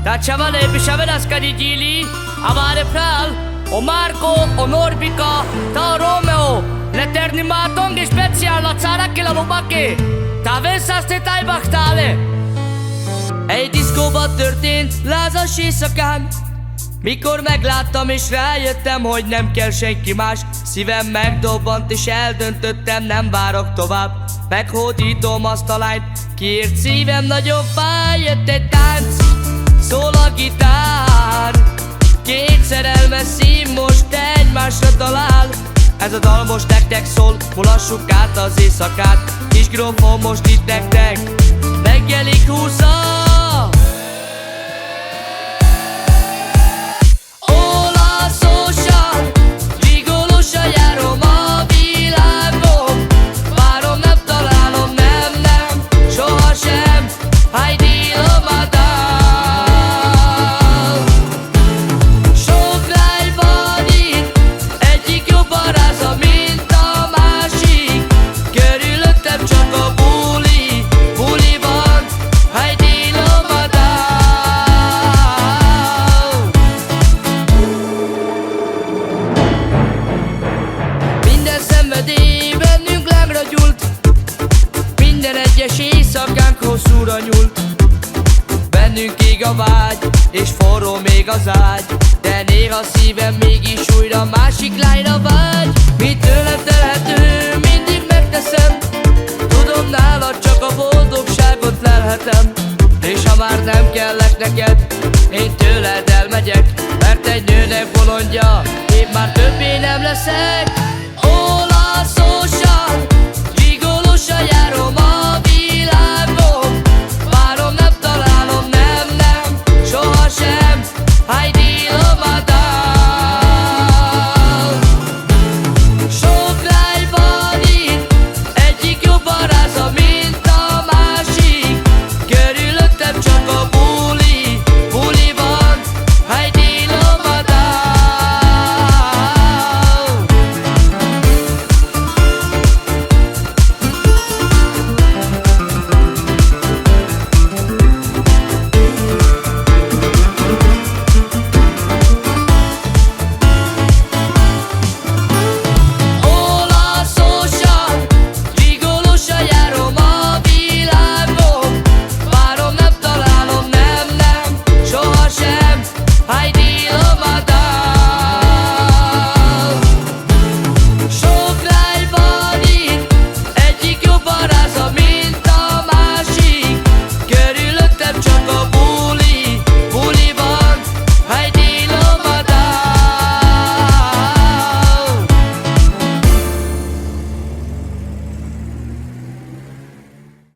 Chavale, pisaveras carigili, amare pral, o Marco, o Norbica, ta Romeo, l'eterni matong és speciál a cára la lobake, ta veszás te tájbaktale. Egy diszkóba történt lázas éjszakán, mikor megláttam és rájöttem, hogy nem kell senki más. Szívem megdobbant és eldöntöttem, nem várok tovább. Meghódítom azt a lányt, kiért szívem nagyon fáj. Jött egy tánc, szól a gitár, két szerelmes szív most egymásra talál. Ez a dal most nektek szól, mulassuk át az éjszakát. Kis grófom most itt nektek, megjelenik 20. Bennünk lágra gyúlt, minden egyes éjszakánk hosszúra nyúlt. Bennünk ég a vágy, és forró még az ágy, de néha szívem mégis újra másik lányra vágy. Mi tőlem telhető, mindig megteszem, tudom nálad csak a boldogságot lelhetem. És ha már nem kellek neked, én tőled elmegyek, mert egy nőnek bolondja, én már többé nem leszek.